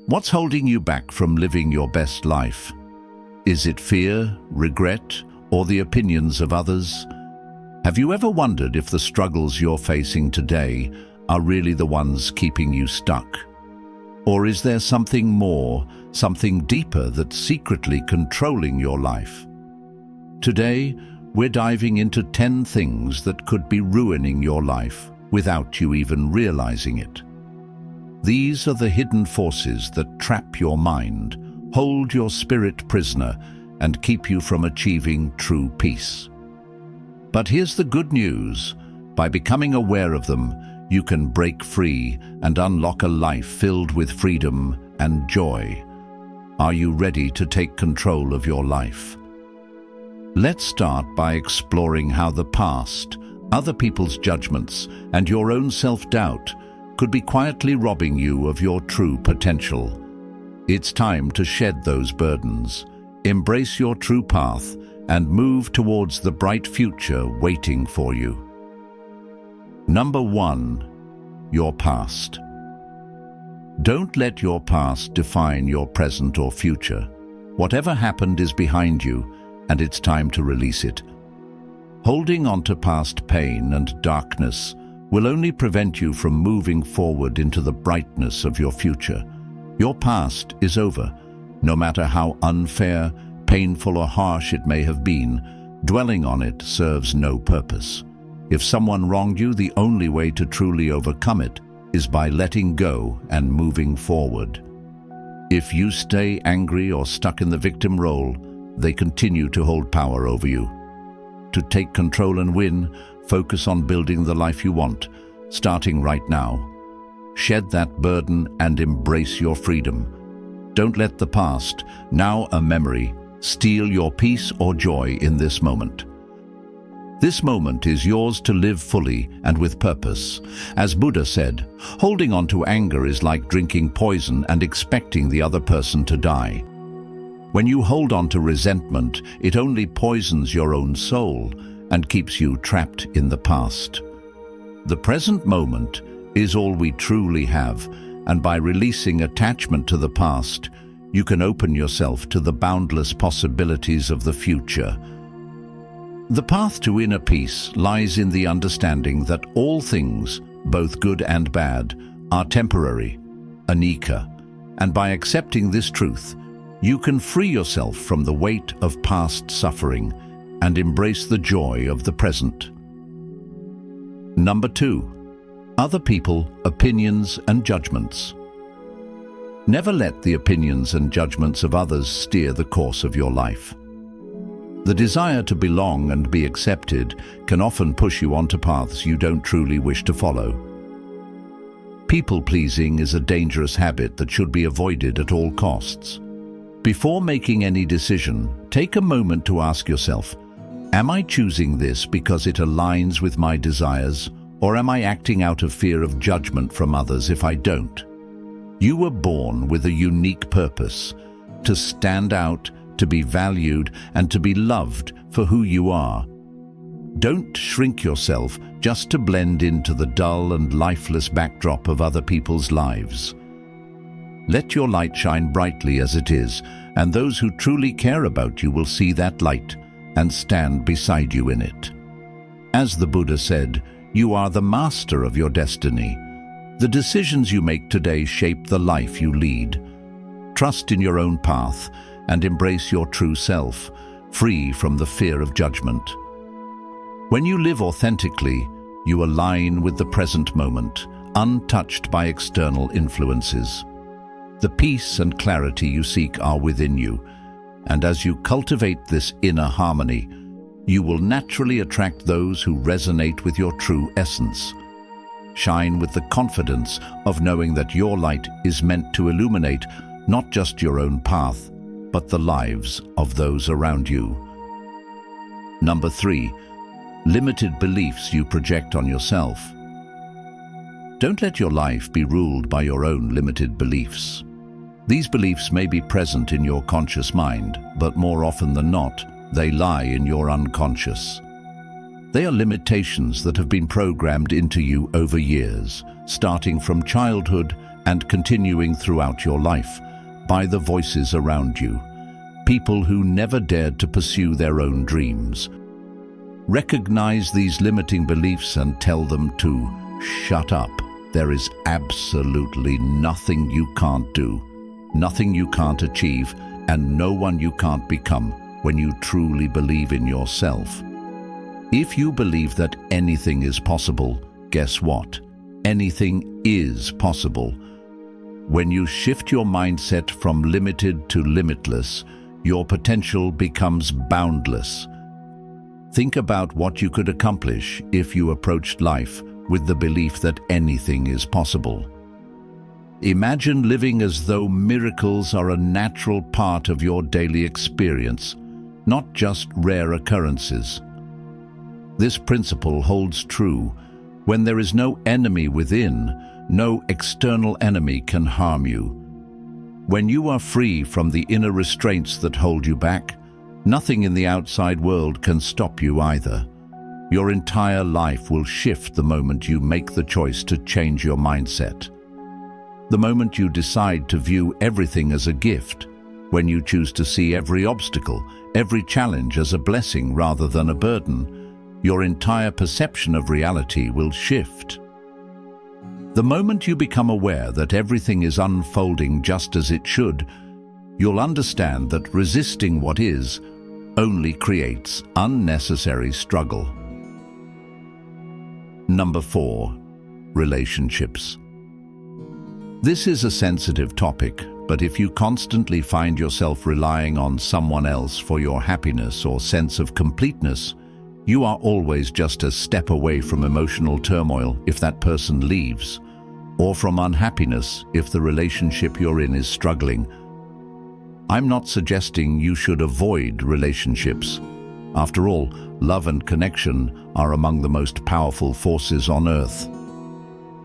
What's holding you back from living your best life? Is it fear, regret, or the opinions of others? Have you ever wondered if the struggles you're facing today are really the ones keeping you stuck? Or is there something more, something deeper that's secretly controlling your life? Today, we're diving into 10 things that could be ruining your life without you even realizing it. These are the hidden forces that trap your mind, hold your spirit prisoner, and keep you from achieving true peace. But here's the good news. By becoming aware of them, you can break free and unlock a life filled with freedom and joy. Are you ready to take control of your life? Let's start by exploring how the past, other people's judgments, and your own self-doubt could be quietly robbing you of your true potential. It's time to shed those burdens, embrace your true path, and move towards the bright future waiting for you. Number 1. Your past. Don't let your past define your present or future. Whatever happened is behind you, and it's time to release it. Holding on to past pain and darkness will only prevent you from moving forward into the brightness of your future. Your past is over. No matter how unfair, painful, or harsh it may have been, dwelling on it serves no purpose. If someone wronged you, the only way to truly overcome it is by letting go and moving forward. If you stay angry or stuck in the victim role, they continue to hold power over you. To take control and win, focus on building the life you want, starting right now. Shed that burden and embrace your freedom. Don't let the past, now a memory, steal your peace or joy in this moment. This moment is yours to live fully and with purpose. As Buddha said, holding on to anger is like drinking poison and expecting the other person to die. When you hold on to resentment, it only poisons your own soul and keeps you trapped in the past. The present moment is all we truly have, and by releasing attachment to the past, you can open yourself to the boundless possibilities of the future. The path to inner peace lies in the understanding that all things, both good and bad, are temporary, anicca, and by accepting this truth, you can free yourself from the weight of past suffering and embrace the joy of the present. Number 2. Other people, opinions, and judgments. Never let the opinions and judgments of others steer the course of your life. The desire to belong and be accepted can often push you onto paths you don't truly wish to follow. People-pleasing is a dangerous habit that should be avoided at all costs. Before making any decision, take a moment to ask yourself, am I choosing this because it aligns with my desires, or am I acting out of fear of judgment from others if I don't? You were born with a unique purpose, to stand out, to be valued, and to be loved for who you are. Don't shrink yourself just to blend into the dull and lifeless backdrop of other people's lives. Let your light shine brightly as it is, and those who truly care about you will see that light and stand beside you in it. As the Buddha said, you are the master of your destiny. The decisions you make today shape the life you lead. Trust in your own path and embrace your true self, free from the fear of judgment. When you live authentically, you align with the present moment, untouched by external influences. The peace and clarity you seek are within you, and as you cultivate this inner harmony, you will naturally attract those who resonate with your true essence. Shine with the confidence of knowing that your light is meant to illuminate not just your own path, but the lives of those around you. Number 3. Limited beliefs you project on yourself. Don't let your life be ruled by your own limited beliefs. These beliefs may be present in your conscious mind, but more often than not, they lie in your unconscious. They are limitations that have been programmed into you over years, starting from childhood and continuing throughout your life by the voices around you, people who never dared to pursue their own dreams. Recognize these limiting beliefs and tell them to shut up. There is absolutely nothing you can't do, nothing you can't achieve, and no one you can't become when you truly believe in yourself. If you believe that anything is possible, guess what? Anything is possible. When you shift your mindset from limited to limitless, your potential becomes boundless. Think about what you could accomplish if you approached life with the belief that anything is possible. Imagine living as though miracles are a natural part of your daily experience, not just rare occurrences. This principle holds true. When there is no enemy within, no external enemy can harm you. When you are free from the inner restraints that hold you back, nothing in the outside world can stop you either. Your entire life will shift the moment you make the choice to change your mindset. The moment you decide to view everything as a gift, when you choose to see every obstacle, every challenge as a blessing rather than a burden, your entire perception of reality will shift. The moment you become aware that everything is unfolding just as it should, you'll understand that resisting what is only creates unnecessary struggle. Number 4, relationships. This is a sensitive topic, but if you constantly find yourself relying on someone else for your happiness or sense of completeness, you are always just a step away from emotional turmoil if that person leaves, or from unhappiness if the relationship you're in is struggling. I'm not suggesting you should avoid relationships. After all, love and connection are among the most powerful forces on earth.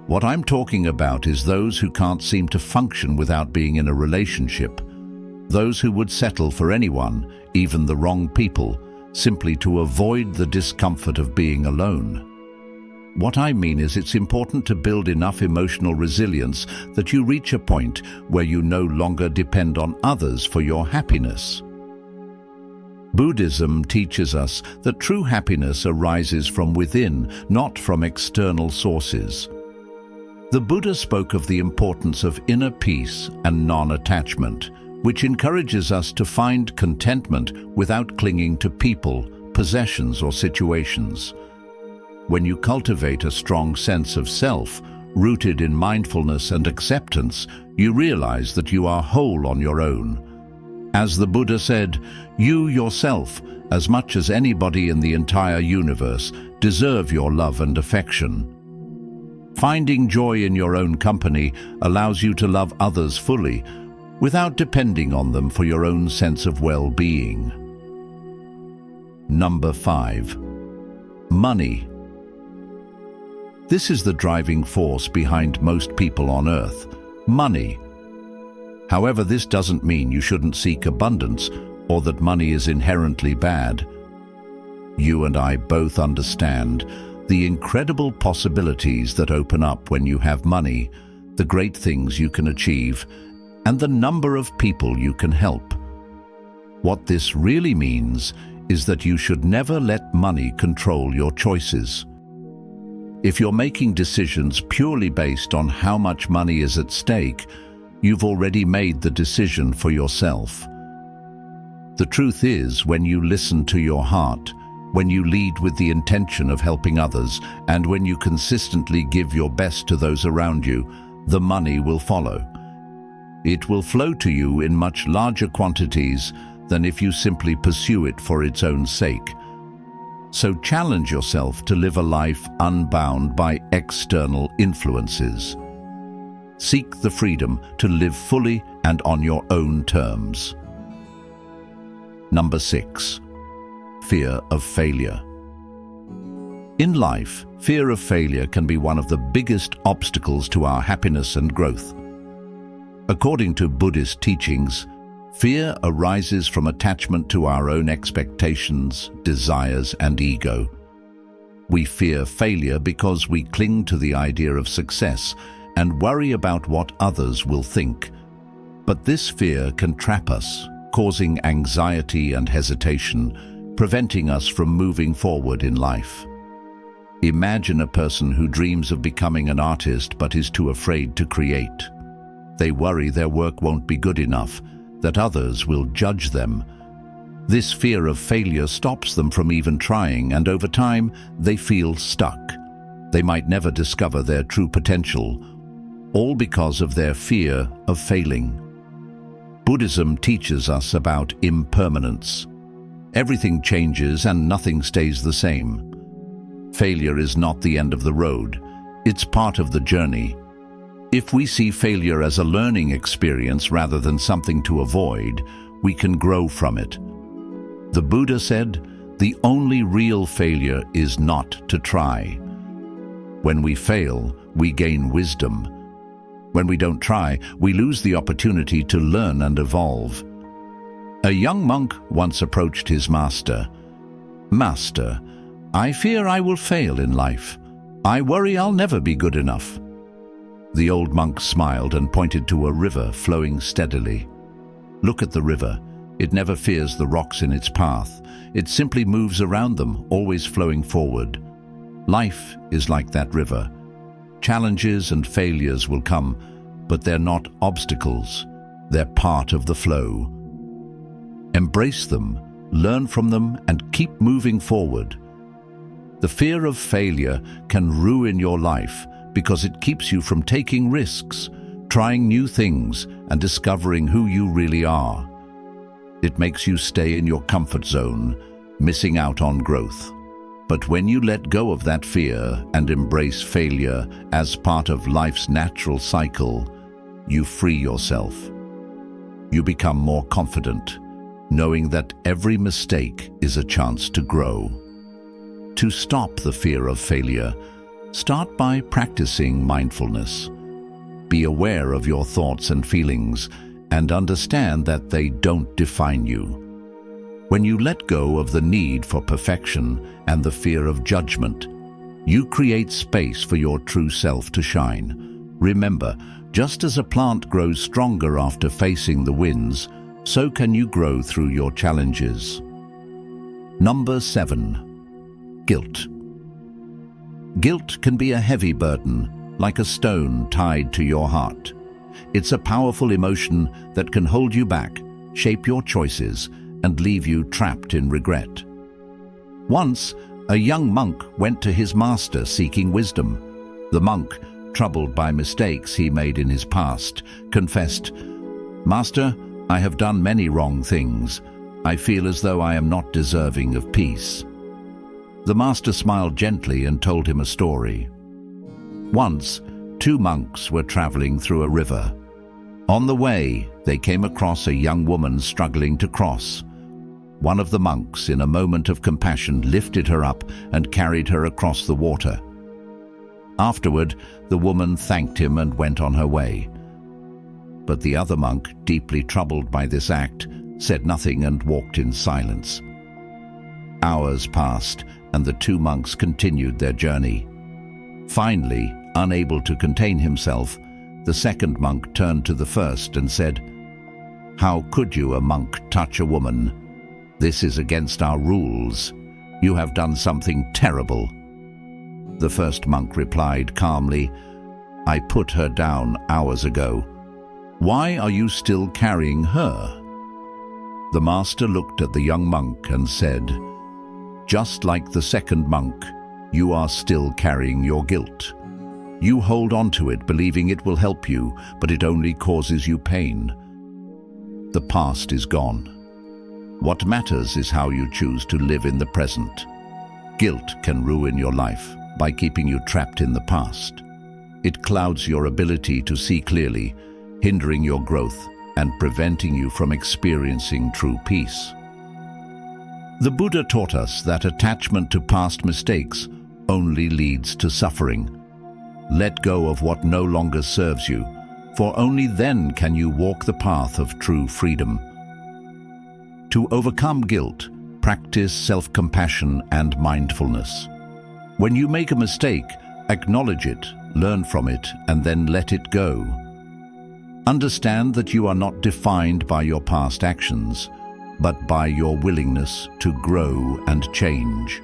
What I'm talking about is those who can't seem to function without being in a relationship. Those who would settle for anyone, even the wrong people, simply to avoid the discomfort of being alone. What I mean is it's important to build enough emotional resilience that you reach a point where you no longer depend on others for your happiness. Buddhism teaches us that true happiness arises from within, not from external sources. The Buddha spoke of the importance of inner peace and non-attachment, which encourages us to find contentment without clinging to people, possessions, or situations. When you cultivate a strong sense of self, rooted in mindfulness and acceptance, you realize that you are whole on your own. As the Buddha said, you yourself, as much as anybody in the entire universe, deserve your love and affection. Finding joy in your own company allows you to love others fully, without depending on them for your own sense of well-being. Number 5. Money. This is the driving force behind most people on earth. Money. However, this doesn't mean you shouldn't seek abundance or that money is inherently bad. You and I both understand the incredible possibilities that open up when you have money, the great things you can achieve, and the number of people you can help. What this really means is that you should never let money control your choices. If you're making decisions purely based on how much money is at stake, you've already made the decision for yourself. The truth is, when you listen to your heart, when you lead with the intention of helping others, and when you consistently give your best to those around you, the money will follow. It will flow to you in much larger quantities than if you simply pursue it for its own sake. So challenge yourself to live a life unbound by external influences. Seek the freedom to live fully and on your own terms. Number 6. Fear of failure. In life, fear of failure can be one of the biggest obstacles to our happiness and growth. According to Buddhist teachings, fear arises from attachment to our own expectations, desires, and ego. We fear failure because we cling to the idea of success and worry about what others will think. But this fear can trap us, causing anxiety and hesitation, preventing us from moving forward in life. Imagine a person who dreams of becoming an artist but is too afraid to create. They worry their work won't be good enough, that others will judge them. This fear of failure stops them from even trying, and over time, they feel stuck. They might never discover their true potential, all because of their fear of failing. Buddhism teaches us about impermanence. Everything changes and nothing stays the same. Failure is not the end of the road. It's part of the journey. If we see failure as a learning experience rather than something to avoid, we can grow from it. The Buddha said, "The only real failure is not to try." When we fail, we gain wisdom. When we don't try, we lose the opportunity to learn and evolve. A young monk once approached his master. "Master, I fear I will fail in life. I worry I'll never be good enough." The old monk smiled and pointed to a river flowing steadily. "Look at the river. It never fears the rocks in its path. It simply moves around them, always flowing forward. Life is like that river. Challenges and failures will come, but they're not obstacles. They're part of the flow. Embrace them, learn from them, and keep moving forward." The fear of failure can ruin your life because it keeps you from taking risks, trying new things, and discovering who you really are. It makes you stay in your comfort zone, missing out on growth. But when you let go of that fear and embrace failure as part of life's natural cycle, you free yourself. You become more confident, knowing that every mistake is a chance to grow. To stop the fear of failure, start by practicing mindfulness. Be aware of your thoughts and feelings and understand that they don't define you. When you let go of the need for perfection and the fear of judgment, you create space for your true self to shine. Remember, just as a plant grows stronger after facing the winds, so can you grow through your challenges. Number 7. Guilt. Guilt can be a heavy burden, like a stone tied to your heart. It's a powerful emotion that can hold you back, shape your choices, and leave you trapped in regret. Once, a young monk went to his master seeking wisdom. The monk, troubled by mistakes he made in his past, confessed, "Master, I have done many wrong things. I feel as though I am not deserving of peace." The master smiled gently and told him a story. Once, 2 monks were traveling through a river. On the way, they came across a young woman struggling to cross. One of the monks, in a moment of compassion, lifted her up and carried her across the water. Afterward, the woman thanked him and went on her way. But the other monk, deeply troubled by this act, said nothing and walked in silence. Hours passed, and the 2 monks continued their journey. Finally, unable to contain himself, the second monk turned to the first and said, "How could you, a monk, touch a woman? This is against our rules. You have done something terrible." The first monk replied calmly, "I put her down hours ago. Why are you still carrying her?" The master looked at the young monk and said, "Just like the second monk, you are still carrying your guilt. You hold on to it believing it will help you, but it only causes you pain. The past is gone. What matters is how you choose to live in the present. Guilt can ruin your life by keeping you trapped in the past. It clouds your ability to see clearly, hindering your growth and preventing you from experiencing true peace." The Buddha taught us that attachment to past mistakes only leads to suffering. Let go of what no longer serves you, for only then can you walk the path of true freedom. To overcome guilt, practice self-compassion and mindfulness. When you make a mistake, acknowledge it, learn from it, and then let it go. Understand that you are not defined by your past actions, but by your willingness to grow and change.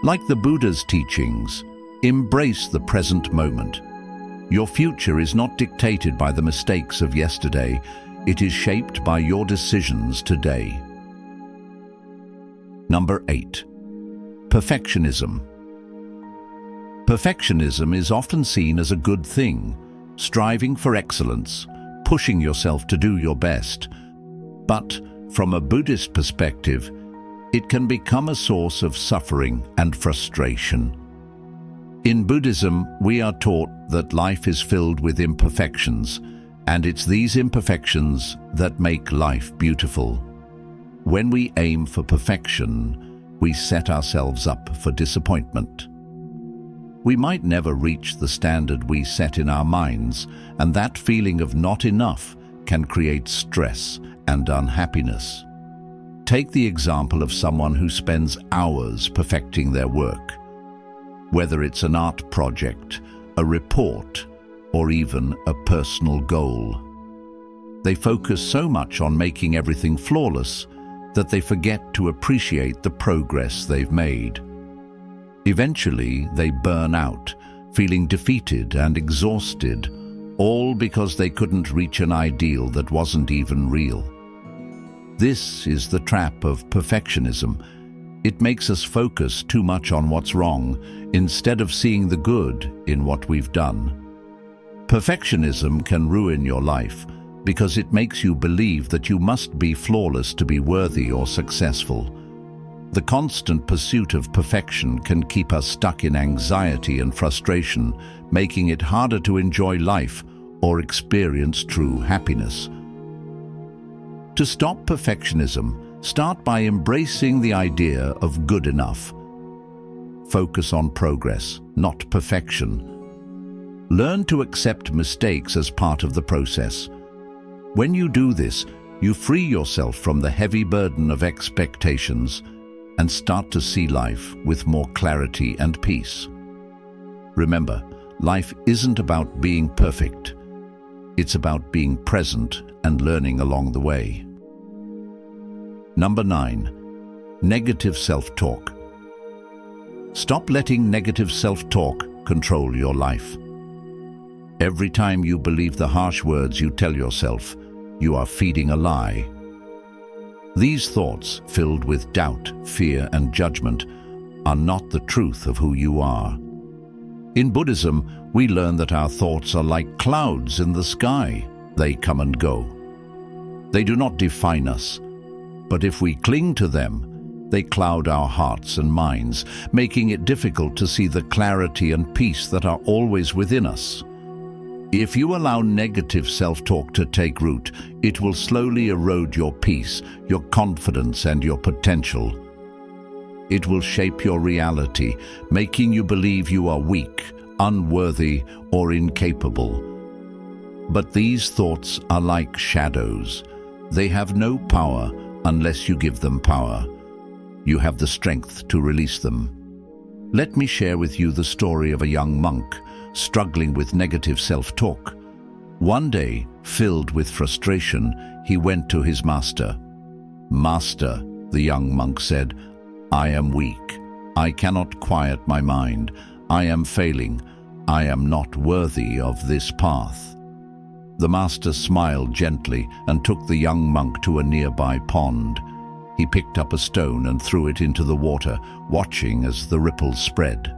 Like the Buddha's teachings, embrace the present moment. Your future is not dictated by the mistakes of yesterday, it is shaped by your decisions today. Number 8. Perfectionism. Perfectionism is often seen as a good thing, striving for excellence, pushing yourself to do your best. But from a Buddhist perspective, it can become a source of suffering and frustration. In Buddhism, we are taught that life is filled with imperfections, and it's these imperfections that make life beautiful. When we aim for perfection, we set ourselves up for disappointment. We might never reach the standard we set in our minds, and that feeling of not enough can create stress and unhappiness. Take the example of someone who spends hours perfecting their work. Whether it's an art project, a report, or even a personal goal. They focus so much on making everything flawless that they forget to appreciate the progress they've made. Eventually, they burn out, feeling defeated and exhausted, all because they couldn't reach an ideal that wasn't even real. This is the trap of perfectionism. It makes us focus too much on what's wrong, instead of seeing the good in what we've done. Perfectionism can ruin your life because it makes you believe that you must be flawless to be worthy or successful. The constant pursuit of perfection can keep us stuck in anxiety and frustration, making it harder to enjoy life or experience true happiness. To stop perfectionism, start by embracing the idea of good enough. Focus on progress, not perfection. Learn to accept mistakes as part of the process. When you do this, you free yourself from the heavy burden of expectations and start to see life with more clarity and peace. Remember, life isn't about being perfect. It's about being present and learning along the way. Number 9. Negative self-talk. Stop letting negative self-talk control your life. Every time you believe the harsh words you tell yourself, you are feeding a lie. These thoughts, filled with doubt, fear, and judgment, are not the truth of who you are. In Buddhism, we learn that our thoughts are like clouds in the sky. They come and go. They do not define us, but if we cling to them, they cloud our hearts and minds, making it difficult to see the clarity and peace that are always within us. If you allow negative self-talk to take root, it will slowly erode your peace, your confidence, and your potential. It will shape your reality, making you believe you are weak, unworthy, or incapable. But these thoughts are like shadows. They have no power unless you give them power. You have the strength to release them. Let me share with you the story of a young monk struggling with negative self-talk. One day, filled with frustration, he went to his master. "Master," the young monk said, "I am weak. I cannot quiet my mind. I am failing. I am not worthy of this path." The master smiled gently and took the young monk to a nearby pond. He picked up a stone and threw it into the water, watching as the ripples spread.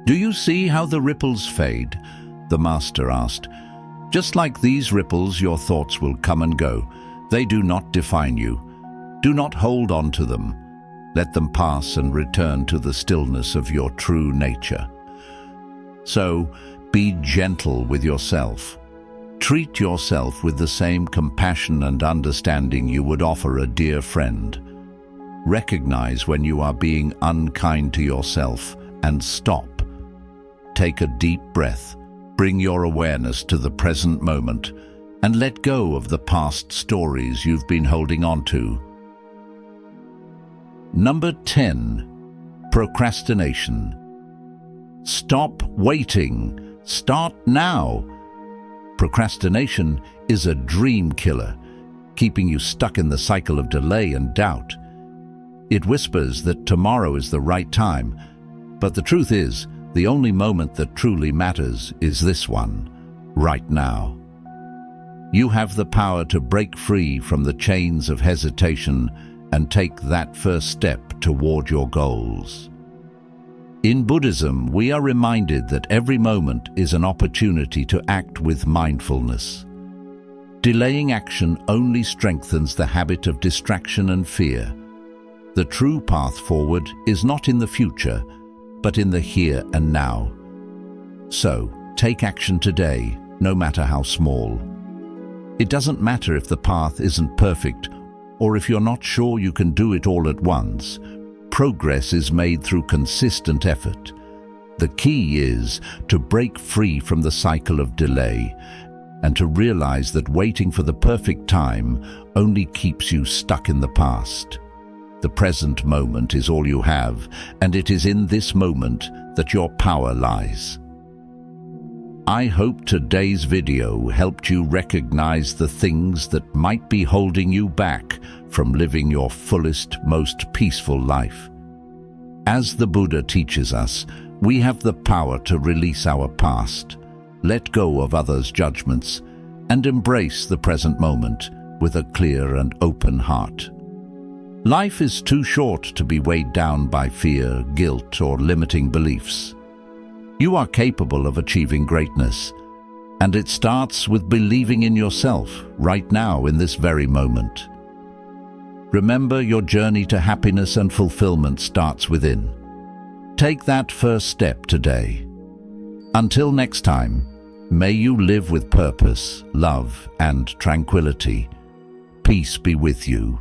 "Do you see how the ripples fade?" the master asked. "Just like these ripples, your thoughts will come and go. They do not define you. Do not hold on to them. Let them pass and return to the stillness of your true nature." So, be gentle with yourself. Treat yourself with the same compassion and understanding you would offer a dear friend. Recognize when you are being unkind to yourself and stop. Take a deep breath, bring your awareness to the present moment, and let go of the past stories you've been holding on to. Number 10. Procrastination. Stop waiting. Start now. Procrastination is a dream killer, keeping you stuck in the cycle of delay and doubt. It whispers that tomorrow is the right time, but the truth is, the only moment that truly matters is this one, right now. You have the power to break free from the chains of hesitation and take that first step toward your goals. In Buddhism, we are reminded that every moment is an opportunity to act with mindfulness. Delaying action only strengthens the habit of distraction and fear. The true path forward is not in the future, but in the here and now. So, take action today, no matter how small. It doesn't matter if the path isn't perfect or if you're not sure you can do it all at once. Progress is made through consistent effort. The key is to break free from the cycle of delay and to realize that waiting for the perfect time only keeps you stuck in the past. The present moment is all you have, and it is in this moment that your power lies. I hope today's video helped you recognize the things that might be holding you back from living your fullest, most peaceful life. As the Buddha teaches us, we have the power to release our past, let go of others' judgments, and embrace the present moment with a clear and open heart. Life is too short to be weighed down by fear, guilt, or limiting beliefs. You are capable of achieving greatness, and it starts with believing in yourself right now in this very moment. Remember, your journey to happiness and fulfillment starts within. Take that first step today. Until next time, may you live with purpose, love, and tranquility. Peace be with you.